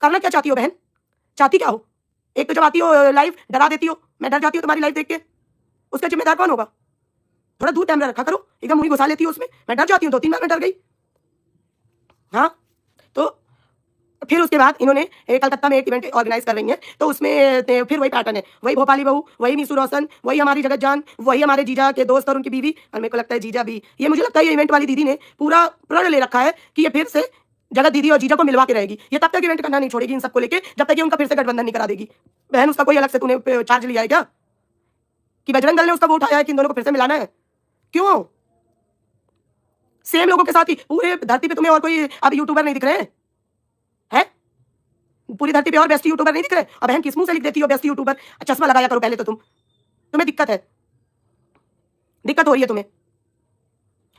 करना क्या चाहती हो बहन? चाहती क्या हो? एक तो जब आती हो लाइव डरा देती हो, मैं डर जाती हूँ तुम्हारी लाइव देख के। उसका जिम्मेदार कौन होगा? थोड़ा दूर कैमरा रखा करो, एकदम मुँह घुसा लेती हो उसमें। मैं डर जाती हूँ, 2-3 बार मैं डर गई। हाँ, तो फिर उसके बाद इन्होंने कलकत्ता में एक इवेंट ऑर्गेनाइज कर रही हैं, तो उसमें फिर वही पैटर्न है, वही भोपाली बहू, वही मीसू रोशन, वही हमारी जगत जान, वही हमारे जीजा के दोस्त और उनकी बीवी, और मेरे को लगता है जीजा भी। ये मुझे लगता है ये इवेंट वाली दीदी ने पूरा प्रण ले रखा है कि ये फिर से जगत दीदी और जीजा को मिलवा के रहेगी। ये तब तक इवेंट करना नहीं छोड़ेगी इन सबको लेके, जब तक ये उनका फिर से गठबंधन नहीं करा देगी। बहन, उसका कोई अलग से तूने चार्ज लिया है क्या कि बजरंग दल ने उसका वो उठाया है कि इन दोनों को फिर से मिलाना है? क्यों? सेम लोगों के साथ ही पूरे धरती पे तुम्हें और कोई अब यूट्यूबर नहीं दिख रहे हैं? पूरी धरती पे और बेस्ट यूट्यूबर नहीं दिख रहे? अब बहन किस मुंह से लिख देती हो बेस्ट यूट्यूबर? चश्मा लगाया करो पहले तो तुम्हें दिक्कत है, दिक्कत हो रही है तुम्हें।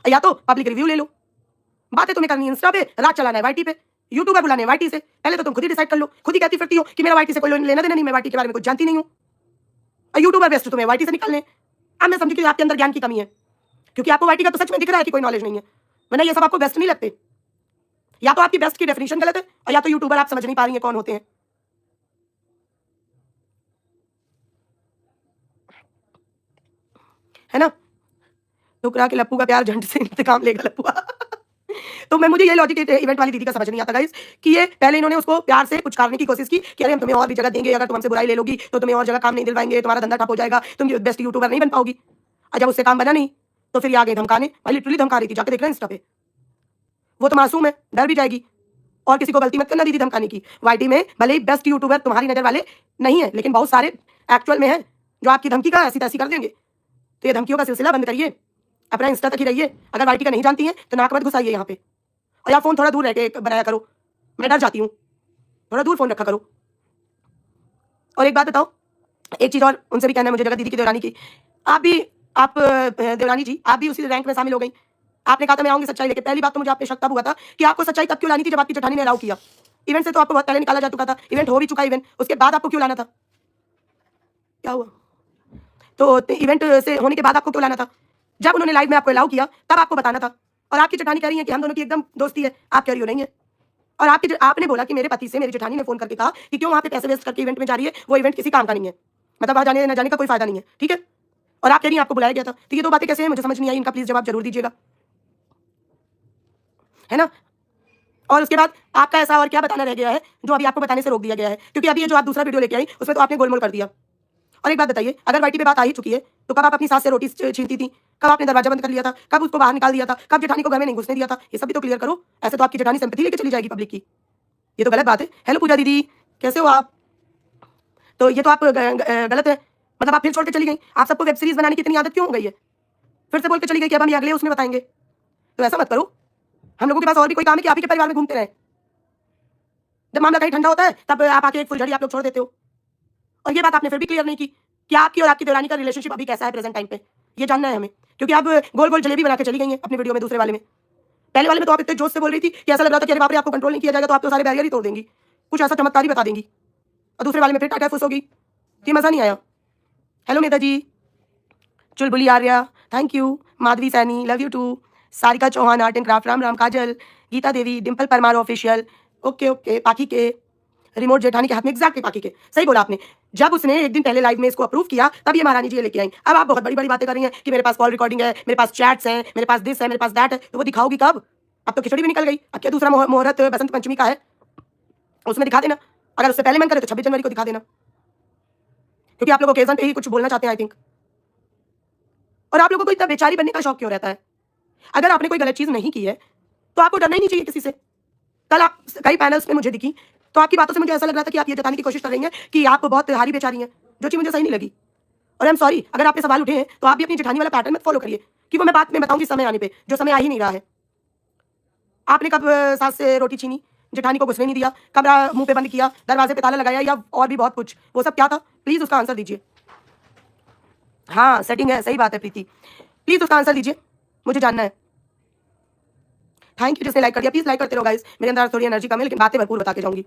या तो पब्लिक रिव्यू ले लो। बातें तुम्हें करनी इंस्टा पे, रात चलाना है वाईटी पे, यूट्यूबर बुलाने वाईटी से। पहले तो तुम खुद ही डिसाइड कर लो। खुद ही कहती फिरती हो कि मेरा वाईटी से कोई लेना देना नहीं, मैं वाईटी के बारे में कुछ जानती नहीं हूँ, और यूट्यूबर बेस्ट तुम्हें वाईटी से निकालने। अब मैं समझी कि आपके अंदर ज्ञान की कमी है, क्योंकि आपको वाईटी का तो सच में दिख रहा है कि कोई नॉलेज नहीं है, वरना ये सब आपको बेस्ट नहीं लगते। या तो आपकी बेस्ट की डेफिनेशन गलत है, और या तो यूट्यूबर आप समझ नहीं पा रही है कौन होते हैं। है ना? ठुकरा के लप्पू का प्यार झंड से इंतकाम लेगा लप्पुआ। तो मैं मुझे ये लॉजिक इवेंट वाली दीदी का समझ नहीं आता गाइस, कि ये पहले इन्होंने उसको प्यार से कुछ करने की कोशिश की कि अरे हम तुम्हें और भी जगह देंगे, अगर तुम हमसे बुराई ले लोगी तो तुम्हें और जगह काम नहीं दिलवाएंगे, तुम्हारा धंधा ठप हो जाएगा, तुम बेस्ट यूट्यूबर नहीं बन पाओगी। और जब उससे काम बना नहीं तो फिर ये आ गई धमकाने, भाई लिटरली धमका रही थी, जाके देख रहे हैं इंस्टा पे। वो तो मासूम है, डर भी जाएगी। और किसी को गलती मत करना दीदी धमकाने की। वाईटी में भले ही बेस्ट यूट्यूबर तुम्हारी नजर वाले नहीं है, लेकिन बहुत सारे एक्चुअल में है जो आपकी धमकी का ऐसी तैसी कर देंगे। तो ये धमकियों का सिलसिला बंद करिए, अपना इंस्टा तक ही रहिए। अगर वाईटी का नहीं जानती है तो नाक मत घुसाइए यहाँ पे, और यार फोन थोड़ा दूर रह के बनाया करो, मैं डर जाती हूँ। थोड़ा दूर फोन रखा करो। और एक बात बताओ, एक चीज और उनसे भी कहना है मुझे, जगत दीदी की देवरानी की, आप देवरानी जी, आप भी उसी रैंक में शामिल हो गई। आपने कहा था मैं आऊंगी सच्चाई लेके। पहली बात तो मुझे आप पे शक तब हुआ था कि आपको सच्चाई तब क्यों लानी थी जब आपकी जेठानी ने अलाउ किया। इवेंट से तो आपको बहुत पहले निकाला जा चुका था, इवेंट हो भी चुका इवेंट, उसके बाद आपको क्यों लाना था? क्या हुआ? तो इवेंट से होने के बाद आपको क्यों लाना था? जब उन्होंने लाइव में आपको अलाउ किया तब आपको बताना था। और आपकी जेठानी कह रही है कि हम दोनों की एकदम दोस्ती है, आप कह रही हो नहीं है। और आपने बोला कि मेरे पति से मेरी जेठानी ने फोन करके कहा कि क्यों वहां पे पैसे वेस्ट करके इवेंट में जा रही है, वो इवेंट किसी काम का नहीं है, मतलब वहां जाने न जाने का कोई फायदा नहीं है, ठीक है? और आप कह रही हैं आपको बुलाया गया था। तो ये दो बातें कैसे हैं, मुझे समझ नहीं आई। इनका प्लीज जवाब जरूर दीजिएगा, है ना? और उसके बाद आपका ऐसा और क्या बताना रह गया है जो अभी आपको बताने से रोक दिया गया है? क्योंकि अभी ये जो आप दूसरा वीडियो लेके आई उसमें तो आपने गोलमोल कर दिया। और एक बात बताइए, अगर वाईटी पे बात आ ही चुकी है तो कब आप अपनी सास से रोटी छीनती थी? कब आपने दरवाजा बंद कर लिया था? कब उसको बाहर निकाल दिया था? कब जेठानी को घर में नहीं घुसने दिया था? ये सब भी तो क्लियर करो। ऐसे तो आपकी जेठानी सिंपैथी लेके चली जाएगी पब्लिक की, ये तो गलत बात है। हेलो पूजा दीदी, कैसे हो आप? तो ये तो आप गलत है, मतलब आप फिर छोड़ के चली गई। आप सबको वेब सीरीज बनाने की इतनी आदत क्यों हो गई है? फिर से बोल के चली गई कि अब हम ये अगले उसमें बताएंगे। तो ऐसा मत करो, हम लोगों के पास और भी कोई काम है कि आप ही के परिवार में घूमते रहे? जब मामला कहीं ठंडा होता है तब आप आके एक फुलझड़ी आप लोग छोड़ देते हो। और ये बात आपने फिर भी क्लियर नहीं की कि आपकी और आपकी देवरानी का रिलेशनशिप अभी कैसा है प्रेजेंट टाइम पे, ये जानना है हमें। क्योंकि आप गोल गोल जलेबी बना के चली गई हैं अपनी वीडियो में, दूसरे वाले में। पहले वाले में तो आप इतने जोश से बोल रही थी कि ऐसा लग रहा था कि अरे बाप रे, आपको कंट्रोल नहीं किया जाएगा तो आप तो सारे बैरियर ही तोड़ देंगी, कुछ ऐसा चमत्कार ही बता देंगी। और दूसरे वाले में फिर टाटा फुस होगी, ये मजा नहीं आया। Hello Medha ji, Chulbuli Arya, thank you. Madhavi Saini, love you too. Sarika Chauhan, art and craft, Ram Ram. Kajal, Geeta Devi, Dimple Parmar official, okay okay. Pakhi के रिमोट जेठानी के हाथ में, एग्जैक्टली पाखी के, सही बोला आपने। जब उसने एक दिन पहले लाइव में इसको अप्रूव किया तब ये महारानी जी ये लेके आई। अब आप बहुत बड़ी बड़ी बातें कर रही हैं कि मेरे पास कॉल रिकॉर्डिंग है, मेरे पास चैट्स हैं, मेरे पास दिस है, मेरे पास दैट है। तो वो दिखाओगी कब? अब तो खिचड़ी भी निकल गई। अब क्या दूसरा मुहूर्त बसंत पंचमी का है, उसमें दिखा देना। अगर उससे पहले मन करे तो 26 जनवरी को दिखा देना, क्योंकि आप लोग ओकेजन पे ही कुछ बोलना चाहते हैं आई थिंक। और आप लोगों को इतना बेचारी बनने का शौक क्यों रहता है? अगर आपने कोई गलत चीज नहीं की है तो आपको डरना ही नहीं चाहिए किसी से। कल आप कई पैनल्स में मुझे दिखी तो आपकी बातों से मुझे ऐसा लग रहा था कि आप ये जताने की कोशिश कर रही हैं कि आप बहुत हारी बेचारी हैं, जो चीज मुझे सही नहीं लगी। और आई एम सॉरी, अगर आपके सवाल उठे हैं तो आप भी अपनी जेठानी वाला पैटर्न मत फॉलो करिए, कि वो मैं बात में बताऊंगी समय आने पे, जो समय आ ही नहीं रहा है। आपने कब सास से रोटी छीनी, जेठानी को घुसने नहीं दिया, कमरा मुंह पे बंद किया, दरवाजे पे ताला लगाया, या और भी बहुत कुछ, वो सब क्या था? प्लीज उसका आंसर दीजिए। हाँ सेटिंग है, सही बात है प्रीति, प्लीज उसका आंसर दीजिए, मुझे जानना है। थैंक यू जिसने लाइक कर दिया, प्लीज लाइक करते रहो गाइस। मेरे अंदर थोड़ी एनर्जी कम है लेकिन बातें भरपूर बता के जाऊंगी।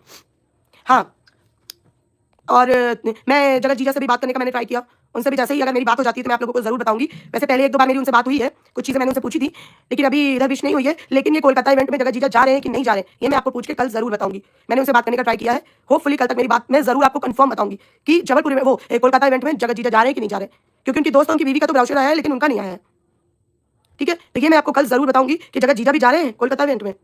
हाँ, और मैं जगत जीजा से भी बात करने का मैंने ट्राई किया, उनसे भी जैसे ही अगर मेरी बात हो जाती है तो मैं आप लोगों को जरूर बताऊंगी। वैसे पहले 1-2 बार मेरी उनसे बात हुई है, कुछ चीज़ें मैंने उनसे पूछी थी, लेकिन अभी इधर विश नहीं हुई है। लेकिन ये कोलकाता इवेंट में जगह जीजा जा रहे हैं कि नहीं जा रहे हैं, ये मैं आपको पूछ के कल जरूर बताऊंगी। मैंने उनसे बात करने का ट्राई किया है, होपफुली कल तक मेरी बात मैं जरूर आपको कंफर्म बताऊंगी कि जबलपुर में वो कोलकाता इवेंट में जगह जीजा जा रहे हैं कि नहीं जा रहे, क्योंकि उनकी दोस्त उनकी बीवी का तो ब्राउचर आया है लेकिन उनका नहीं आया है। ठीक है, तो ये मैं आपको कल जरूर बताऊंगी कि जगह जीजा भी जा रहे हैं कोलकाता इवेंट में।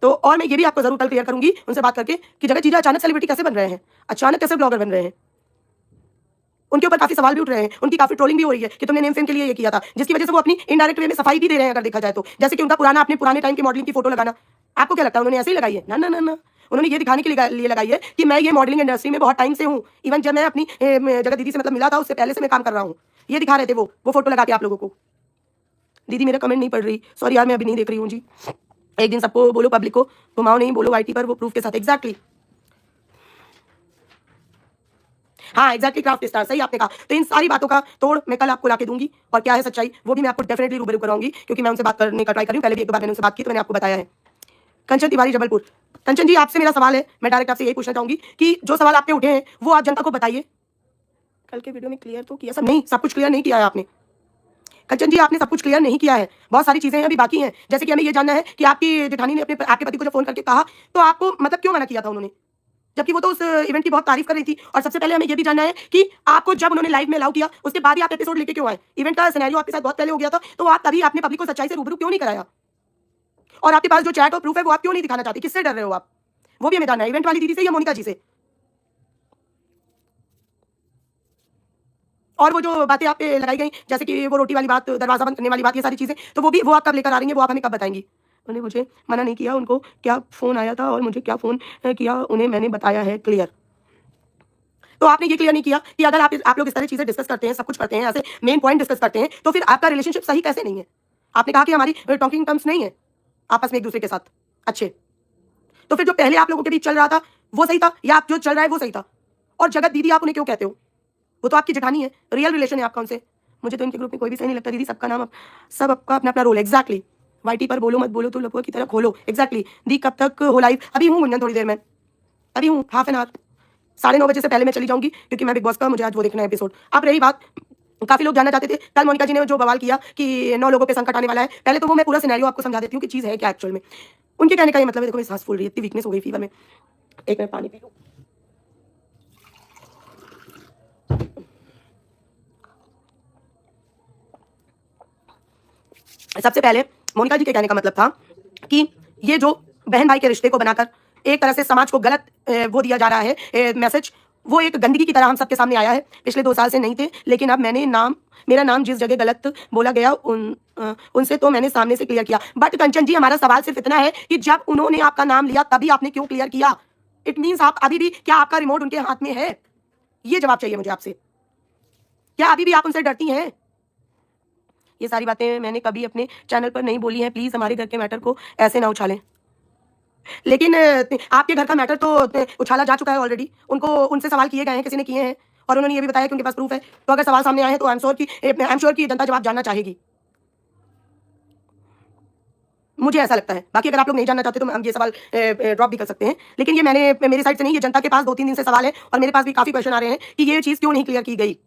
तो और मैं ये भी आपको जरूर कल क्लियर करूंगी उनसे बात करके कि जगह जीजा अचानक सेलिब्रिटी कैसे बन रहे हैं, अचानक कैसे ब्लॉगर बन रहे हैं। उनके ऊपर काफी सवाल भी उठ रहे हैं, उनकी काफी ट्रोलिंग भी हो रही है कि तुमने नेम फेम के लिए ये किया था, जिसकी वजह से वो अपनी इनडायरेक्ट वे में सफाई भी दे रहे हैं अगर देखा जाए तो। जैसे कि उनका अपने पुराने टाइम की मॉडलिंग की फोटो लगाना, आपको क्या लगता है उन्होंने ऐसे ही लगाई है? ना ना ना ना, उन्होंने ये दिखाने के लिए लगाई है कि मैं ये मॉडलिंग इंडस्ट्री में बहुत टाइम से हूँ। इवन जब मैं अपनी जगह दीदी से मतलब मिला था उससे पहले से मैं काम कर रहा हूँ, ये दिखा रहे थे वो फोटो लगा के आप लोगों को। दीदी मेरा कमेंट नहीं पढ़ रही, सॉरी यार मैं अभी नहीं देख रही हूँ जी। एक दिन सबको बोलो, पब्लिक को घुमाओ नहीं, बोलो वाईटी पर वो प्रूफ के साथ। एग्जैक्टली, हाँ एग्जैक्टली क्राफ्ट स्टार, सही आपने कहा। तो इन सारी बातों का तोड़ मैं कल आपको लाके दूंगी और क्या है सच्चाई वो भी मैं आपको डेफिनेटली रूबरू कराऊंगी, क्योंकि मैं उनसे बात करने का ट्राई कर रही हूँ। पहले भी एक बार मैंने उनसे बात की तो मैंने आपको बताया है। कंचन तिवारी जबलपुर, कंचन जी आपसे मेरा सवाल है, मैं डायरेक्ट आपसे यही पूछना चाहूंगी कि जो सवाल आपके उठे हैं वो आप जनता को बताइए। कल के वीडियो में क्लियर तो किया सब? नहीं, सब कुछ क्लियर नहीं किया है आपने कंचन जी, आपने सब कुछ क्लियर नहीं किया है, बहुत सारी चीजें अभी बाकी हैं। जैसे कि हमें ये जानना है कि आपकी जेठानी ने आपके पति को जब फोन करके कहा तो आपको मतलब क्यों मना किया था उन्होंने, जबकि वो तो उस इवेंट की बहुत तारीफ कर रही थी। और सबसे पहले हमें ये भी जानना है कि आपको जब उन्होंने लाइव में अलाउ किया उसके बाद ही आप एपिसोड लेके क्यों आए? इवेंट का सिनेरियो आपके साथ बहुत पहले हो गया था, तो आप तभी आपने पब्लिक को सच्चाई से रूबरू क्यों नहीं कराया? और आपके पास जो चैट और प्रूफ है वो आप क्यों नहीं दिखाना चाहते? किससे डर रहे हो आप? वो भी हमें जानना है, इवेंट वाली दीदी से या मोनिका जी से? और वो जो बातें आप पे लगाई गई, जैसे कि वो रोटी वाली बात, दरवाजा बंद करने वाली बात, ये सारी चीजें, तो वो आप कब लेकर आ रही हैं, वो आप हमें कब बताएंगी? उन्होंने मुझे मना नहीं किया, उनको क्या फोन आया था और मुझे क्या फोन किया उन्हें मैंने बताया है क्लियर। तो आपने ये क्लियर नहीं किया कि अगर आप लोग इस तरह चीजें डिस्कस करते हैं, सब कुछ करते हैं, ऐसे मेन पॉइंट डिस्कस करते हैं, तो फिर आपका रिलेशनशिप सही कैसे नहीं है? आपने कहा कि हमारी टॉकिंग टर्म्स नहीं है आपस में एक दूसरे के साथ अच्छे, तो फिर जो पहले आप लोगों के बीच चल रहा था वो सही था या जो चल रहा है वो सही था? और जगत दीदी आप उन्हें क्यों कहते हो? वो तो आपकी जेठानी है, रियल रिलेशन है आपका उनसे। मुझे तो इनके ग्रुप में कोई भी सही नहीं लगता दीदी, सबका नाम सब आपका अपना अपना रोल है। एग्जैक्टली, वाईटी पर बोलो मत बोलो तो लपुआ की तरह खोलो। एग्जैक्टली दी, कब तक हो लाइव? अभी हूँ गुंजन, थोड़ी देर में अभी हूँ, हाफ एन आवर, 9:30 बजे से पहले मैं चली जाऊंगी, क्योंकि मैं बिग बॉस का मुझे आज वो देखना है एपिसोड। अब रही बात, काफी लोग जानना चाहते थे कल मोनिका जी ने जो बवाल किया कि 9 लोगों पे संकट आने वाला है, पहले तो वो मैं पूरा सिनेरियो आपको समझा देती हूँ कि चीज है क्या एक्चुअल में। उनके कहने का ये मतलब है, देखो मेरी सांस फूल रही है, इतनी वीकनेस हो गई फीवर में। एक मिनट पानी पी लूं। सबसे पहले मोनिका जी के कहने का मतलब था कि ये जो बहन भाई के रिश्ते को बनाकर एक तरह से समाज को गलत वो दिया जा रहा है मैसेज, वो एक गंदगी की तरह हम सबके सामने आया है। पिछले 2 साल से नहीं थे, लेकिन अब मेरा नाम जिस जगह गलत बोला गया उनसे तो मैंने सामने से क्लियर किया। बट कंचन जी, हमारा सवाल सिर्फ इतना है कि जब उन्होंने आपका नाम लिया तभी आपने क्यों क्लियर किया? इट मीन्स आप अभी भी, क्या आपका रिमोट उनके हाथ में है? ये जवाब चाहिए मुझे आपसे। क्या अभी भी आप उनसे डरती हैं? ये सारी बातें मैंने कभी अपने चैनल पर नहीं बोली हैं, प्लीज हमारे घर के मैटर को ऐसे ना उछालें। लेकिन आपके घर का मैटर तो उछाला जा चुका है ऑलरेडी, उनको उनसे सवाल किए गए हैं, किसी ने किए हैं और उन्होंने ये भी बताया कि उनके पास प्रूफ है। तो अगर सवाल सामने आए हैं तो आई एम श्योर कि जनता जवाब जानना चाहेगी, मुझे ऐसा लगता है। बाकी अगर आप लोग नहीं जानना चाहते तो हम ये सवाल ड्रॉप भी कर सकते हैं, लेकिन ये मेरी साइड से नहीं, ये जनता के पास 2-3 दिन से सवाल है और मेरे पास भी काफी क्वेश्चन आ रहे हैं कि ये चीज क्यों नहीं क्लियर की गई।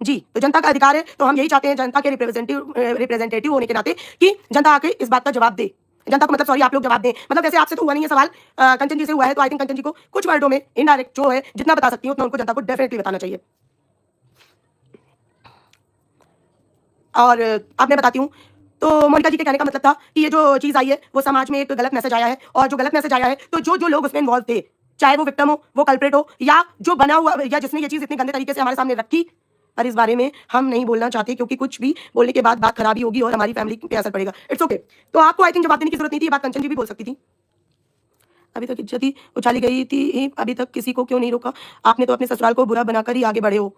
जी, तो जनता का अधिकार है, तो हम यही चाहते हैं जनता के रिप्रेजेंटेटिव होने के नाते कि जनता आके इस बात का जवाब दे। जनता को मतलब सॉरी आप लोग जवाब दें। मतलब वैसे आपसे तो हुआ नहीं है सवाल, कंचन जी से हुआ है, तो आई थिंक कंचन जी को कुछ वर्डों में इनडायरेक्ट जो है जितना बता सकती हूँ उतना उनको जनता को डेफिनेटली बताना चाहिए। और अब मैं बताती हूँ, तो मोनिका जी के कहने का मतलब था कि ये जो चीज आई है वो समाज में एक गलत मैसेज आया है, और जो गलत मैसेज आया है तो जो लोग उसमें इन्वॉल्व थे, चाहे वो विक्टिम हो, वो कल्प्रेट हो, या जो बना हुआ या जिसने ये चीज इतने गंदे तरीके से हमारे सामने रखी, और इस बारे में हम नहीं बोलना चाहते क्योंकि कुछ भी बोलने के बाद बात खराबी होगी और हमारी फैमिली पे असर पड़ेगा। It's okay. तो आपको आई थिंक जवाब देने की जरूरत नहीं थी, ये बात कंचन जी भी बोल सकती थी। अभी तक इज्जत ही उछाली गई थी, अभी तक किसी को क्यों नहीं रोका? आपने तो अपने ससुराल को बुरा बनाकर ही आगे बढ़े हो।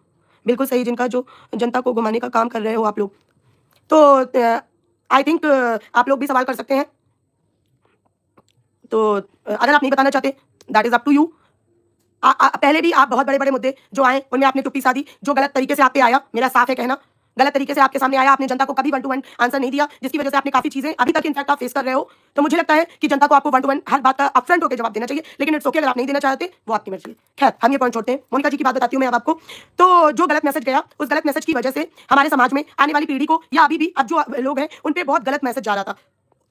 बिल्कुल सही, जिनका जो जनता को घुमाने का काम कर रहे हो आप लोग। तो आई थिंक आप लोग भी सवाल कर सकते हैं, तो अगर आप नहीं बताना चाहते that is up to you. पहले भी आप बहुत बड़े बड़े मुद्दे जो आए उनमें आपने चुप्पी साधी, जो गलत तरीके से आप पे आया, मेरा साफ है कहना, गलत तरीके से आपके सामने आया, आपने जनता को कभी 1 to 1 आंसर नहीं दिया, जिसकी वजह से आपने काफी चीजें अभी तक इनफैक्ट आप फेस कर रहे हो। तो मुझे लगता है कि जनता को आपको 1 to 1 हर बात का अपफ्रंट होकर जवाब देना चाहिए, लेकिन इट्स ओके अगर आप नहीं देना चाहते, वो आपकी मर्जी है। खैर, हम ये पॉइंट छोड़ते हैं। मोनिका जी की बात बताती हूँ मैं अब आपको। तो जो गलत मैसेज गया, उस गलत मैसेज की वजह से हमारे समाज में आने वाली पीढ़ी को, या अभी भी अब जो लोग हैं उन पे बहुत गलत मैसेज जा रहा था।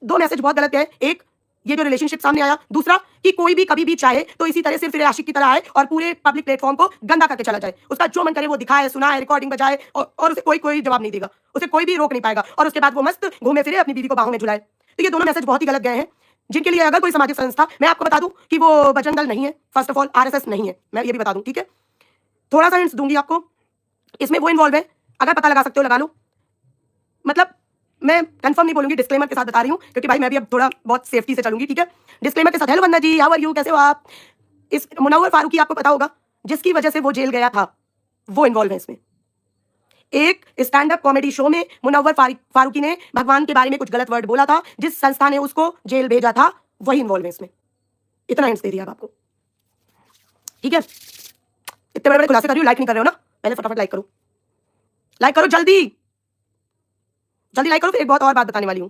2 मैसेज बहुत गलत गए। एक, ये जो रिलेशनशिप सामने आया। दूसरा कि कोई भी कभी भी चाहे तो इसी तरह से फिर आशिक की तरह आए और पूरे पब्लिक प्लेटफॉर्म को गंदा करके चला जाए। उसका जो मन करे वो दिखाए, सुनाए, रिकॉर्डिंग बजाए, और उसे कोई जवाब नहीं देगा, उसे कोई भी रोक नहीं पाएगा, और उसके बाद वो मस्त घूमे फिरे अपनी बीवी को बाहों में झुलाए। तो ये दोनों मैसेज बहुत ही गलत गए हैं, जिनके लिए अगर कोई सामाजिक संस्था, मैं आपको बता दूं कि वो बजरंग दल नहीं है, फर्स्ट ऑफ ऑल आरएसएस नहीं है, मैं ये भी बता दूं, ठीक है। थोड़ा सा हिंट्स दूंगी आपको, इसमें वो इन्वॉल्व है, अगर पता लगा सकते हो लगा लो। मतलब मैं कंफर्म नहीं बोलूंगी, डिस्क्लेमर के साथ बता रही हूँ, क्योंकि भाई मैं भी अब थोड़ा बहुत सेफ्टी से चलूंगी, ठीक है। डिस्क्लेमर के साथ, hello Vandana ji, how are you, कैसे हो आप। इस मुनव्वर फारूकी आपको पता होगा, जिसकी वजह से वो जेल गया था, वो इन्वॉल्व है इसमें। एक स्टैंड अप कॉमेडी शो में मुनव्वर फारूकी ने भगवान के बारे में कुछ गलत वर्ड बोला था, जिस संस्था ने उसको जेल भेजा था, वही इन्वॉल्व है इसमें। इतना हिंट्स दे दिया आपको, ठीक है। इतने बड़े बड़े खुलासे कर रही हूँ, लाइक नहीं कर रहे हो ना, पहले फटाफट लाइक करो, लाइक करो जल्दी जल्दी लाइक करो। फिर एक बहुत और बात बताने वाली हूं,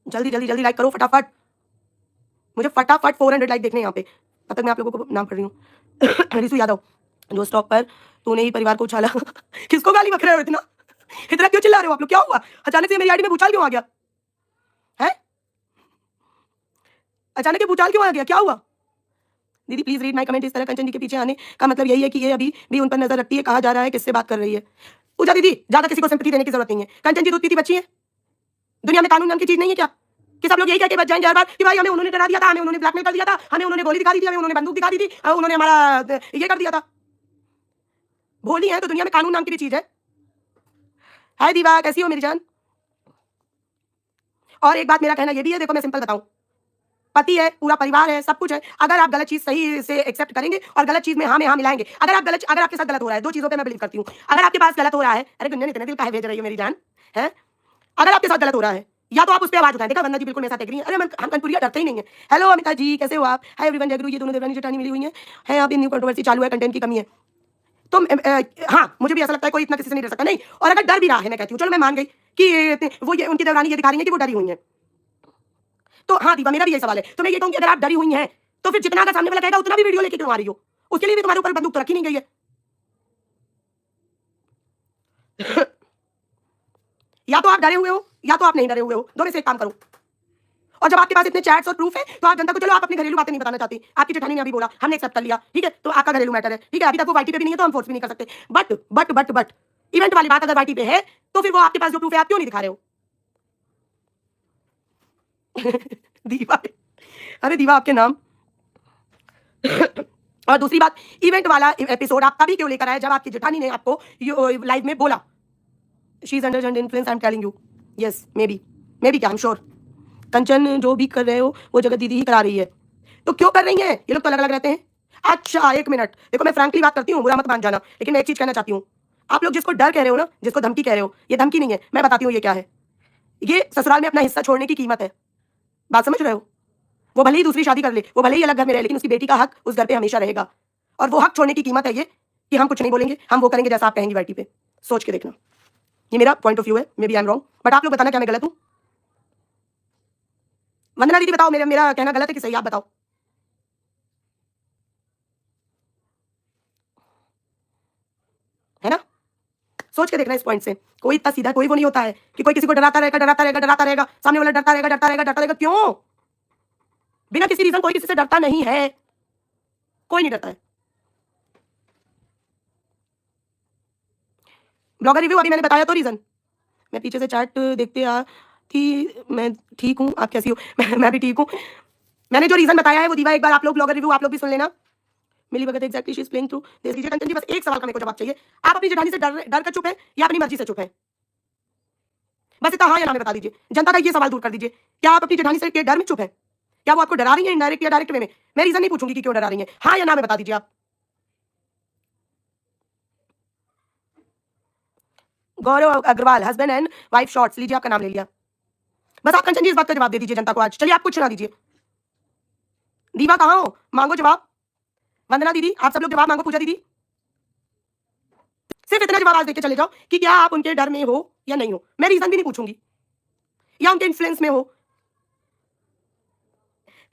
जल्दी जल्दी जल्दी लाइक करो फटाफट, मुझे फटाफट 400 लाइक देखने यहाँ पे। तब तक मैं आप लोगों को नाम पढ़ रही हूँ। रिसु यादव, जो स्टॉक पर तूने ही परिवार को उछाला। किसको गाली बक रहे हो इतना, इतना क्यों चिल्ला रहे हो आप लोग, क्या हुआ अचानक से मेरी आईडी में भूचाल क्यों आ गया है, अचानक ये भूचाल क्यों आ गया, क्या हुआ। दीदी प्लीज रीड माय कमेंट। इस तरह कंचन जी के पीछे आने का मतलब यही है कि ये अभी भी उन पर नजर रखती है। कहा जा रहा है किससे बात कर रही है। पूजा दीदी, ज्यादा किसी को सिंपैथी देने की जरूरत नहीं है। कंचन जी दूध पीती बच्ची है, दुनिया में कानून नाम की चीज नहीं है क्या, कि सब लोग यही कहके बच जाएंगे हर बार कि भाई हमें उन्होंने डरा दिया था, हमें उन्होंने ब्लैकमेल कर दिया था, हमें उन्होंने गोली दिखा दी थी, हमें उन्होंने बंदूक दिखा दी थी, उन्होंने हमारा ये कर दिया था। भोली है तो दुनिया में कानून नाम की भी चीज है। हाय दीवा, कैसी हो मेरी जान। और एक बात मेरा कहना ये भी है, देखो मैं सिंपल बताऊं, पति है, पूरा परिवार है, सब कुछ है। अगर आप गलत चीज सही से एक्सेप्ट करेंगे और गलत चीज में हाँ मिलाएंगे, अगर आपके साथ गलत हो रहा है, 2 चीजों पे मैं बिलीव करती हूँ। अगर आपके पास गलत हो रहा है, अरे गुंजन इतने दिल काहे भेज रही हो मेरी जान है, अगर आपके साथ गलत हो रहा है, या तो आप उस पर आवाज उठाएं। देखा वंदना जी बिल्कुल मेरे साथ एग्री है, अरे हम कनपुरिया डरते ही नहीं है। हेलो अमिता जी, कैसे हो आप। हाय एवरीवन, जगरू, ये दोनों देवरानी जेठानी मिली हुई है यहाँ पे न्यू कंट्रोवर्सी चालू है, कंटेंट की कमी है। तो हाँ, मुझे भी ऐसा लगता है कोई इतना किसी से नहीं डर सकता। नहीं, और अगर डर भी रहा है, मैं कहती हूँ चलो मैं मान गई कि वो ये उनकी देवरानी ये दिखा रही है कि वो डरी हुई है, तो हाँ दीपा मेरा भी यही सवाल है। तो मैं ये कहूंगी अगर आप डरी हुई हैं तो फिर जितना अगर सामने वाला कहेगा उतना भी वीडियो लेके क्यों आ रही हो, उसके लिए भी तुम्हारे ऊपर बंदूक तो रखी नहीं गई है। या तो आप डरे हुए हो या तो आप नहीं डरे हुए हो, दोनों में से एक काम करो। और जब आपके पास इतने चैट्स और प्रूफ है तो आप जनता को, चलो आप अपनी घरेलू बातें नहीं बताना चाहती, आपकी जेठानी ने अभी बोला, हमने एक्सेप्ट कर लिया, ठीक है, तो आपका घरेलू मैटर है, ठीक है, अभी तक वो वाईटी पे भी नहीं है तो हम फोर्स भी नहीं कर सकते। बट इवेंट वाली बात अगर वाईटी पे है तो फिर वो आपके पास जो प्रूफ है आप क्यों नहीं दिखा रहे हो। दीवा, अरे दीवा आपके नाम। और दूसरी बात, इवेंट वाला एपिसोड आप तभी क्यों लेकर आए जब आपकी जेठानी ने आपको लाइव में बोला she is under influence, I am telling you. Yes, may be क्या, आई एम श्योर। कंचन जो भी कर रहे हो वो जगत दीदी ही करा रही है, तो क्यों कर रही है, ये लोग तो अलग अलग रहते हैं। अच्छा एक मिनट, देखो मैं फ्रैंकली बात करती हूँ, बुरा मत मान जाना, लेकिन मैं एक चीज कहना चाहती हूँ। आप लोग जिसको डर कह रहे हो ना, जिसको धमकी कह रहे हो, ये धमकी नहीं है, मैं बताती हूँ ये क्या है। ये ससुराल में अपना हिस्सा छोड़ने की कीमत है, बात समझ रहे हो। वो भले ही दूसरी शादी कर ले, वो भले ही अलग घर में रहे, लेकिन उसकी बेटी का हक उस घर पे हमेशा रहेगा, और वो हक छोड़ने की कीमत है ये कि हम कुछ नहीं बोलेंगे, हम वो करेंगे जैसा आप कहेंगे वाईटी पे। सोच के देखना, ये मेरा पॉइंट ऑफ व्यू है, maybe I am wrong, but आप लोग बताना क्या मैं गलत हूं। वंदना दीदी बताओ, मेरा कहना गलत है कि सही, आप बताओ। है ना, सोच के देखना इस पॉइंट से। कोई इतना सीधा कोई वो नहीं होता है कि कोई किसी को डराता रहेगा, सामने वाला डरता रहेगा। क्यों, बिना किसी रीजन कोई किसी से डरता नहीं है, कोई नहीं डरता है। ब्लॉगर रिव्यू अभी मैंने बताया तो रीजन, मैं पीछे से चैट देखते आ थी, मैं ठीक हूँ, आप कैसी हो। मैं भी ठीक हूँ। मैंने जो रीजन बताया है वो दीवा, एक बार आप लोग ब्लॉगर रिव्यू आप लोग भी सुन लेना। Mili Bhagat exactly she is playing through this. कीजिए कंचन जी, बस एक सवाल का मेरे को जवाब चाहिए, आप अपनी जेठानी से डर कर चुप है या अपनी मर्जी से चुप है, बस इतना हाँ या ना में बता दीजिए। जनता का ये सवाल दूर कर दीजिए, क्या आप अपनी जेठानी से के डर में चुप है, क्या वो आपको डरा रही है इनडायरेक्ट या डायरेक्ट वे में। मैं रीजन नहीं पूछूंगी कि क्यों डरा रही है, हाँ या ना में बता दीजिए आप। Gaurav Agarwal, husband and wife shorts, लीजिए आपका नाम ले लिया। बस आप कंचन जी इस बात का जवाब दे दीजिए जनता को आज। चलिए आप कुछ सुना दीजिए। दीवा कहाँ हो, मांगो जवाब। वंदना दीदी, आप सब लोग जवाब मांगो। पूजा दीदी, सिर्फ इतना जवाब आज देके चले जाओ कि क्या आप उनके डर में हो या नहीं हो। मैं रीजन भी नहीं पूछूंगी, या उनके इन्फ्लुएंस में हो।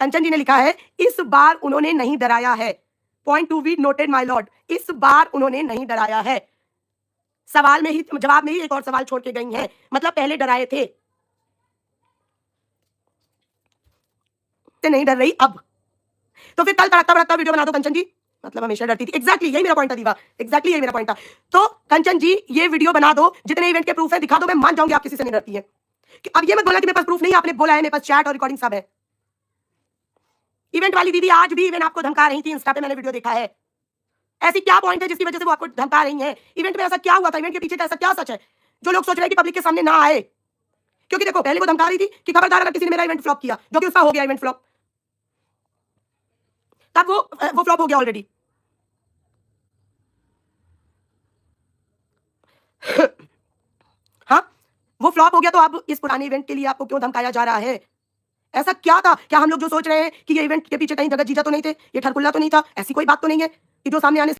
कंचन जी ने लिखा है इस बार उन्होंने नहीं डराया है। Point to be noted my Lord, इस बार उन्होंने नहीं डराया है। सवाल में ही, जवाब में ही एक और सवाल छोड़ के गई हैं, मतलब पहले डराए थे, नहीं डर रही अब। तो फिर कल तड़कता भड़कता वीडियो बना दो कंचन जी, मतलब हमेशा डरती थी। एग्जैक्टली यही मेरा पॉइंट था दीवा, एग्जैक्टली यही मेरा पॉइंट था। तो कंचन जी ये वीडियो बना दो, जितने इवेंट के प्रूफ है दिखा दो, मैं मान जाऊंगी आप किसी से नहीं डरती है। अब ये मत बोला कि मेरे पास प्रूफ नहीं है, आपने बोला है मेरे पास चैट और रिकॉर्डिंग सब है। इवेंट वाली दीदी आज भी इवेंट आपको धमका रही थी, इंस्टा पे मैंने वीडियो देखा है। ऐसी क्या पॉइंट है जिसकी वजह से वो आपको धमका रही है? इवेंट में ऐसा क्या हुआ था, इवेंट के पीछे का ऐसा क्या सच है जो लोग सोच रहे हैं कि पब्लिक के सामने ना आए? क्योंकि देखो पहले वो धमका रही थी कि खबरदार अगर किसी ने मेरा इवेंट फ्लॉप किया, जो कि उसका हो गया इवेंट फ्लॉप, तब वो फ्लॉप हो गया ऑलरेडी। हाँ, वो फ्लॉप हो गया, तो अब इस पुराने इवेंट के लिए आपको क्यों धमकाया जा रहा है? ऐसा क्या था? क्या हम लोग जो सोच रहे हैं कि ये इवेंट के पीछे कहीं जगत जीजा तो नहीं थे, ये ठरकुल्ला तो नहीं था, ऐसी कोई बात तो नहीं है कि जो सामने आने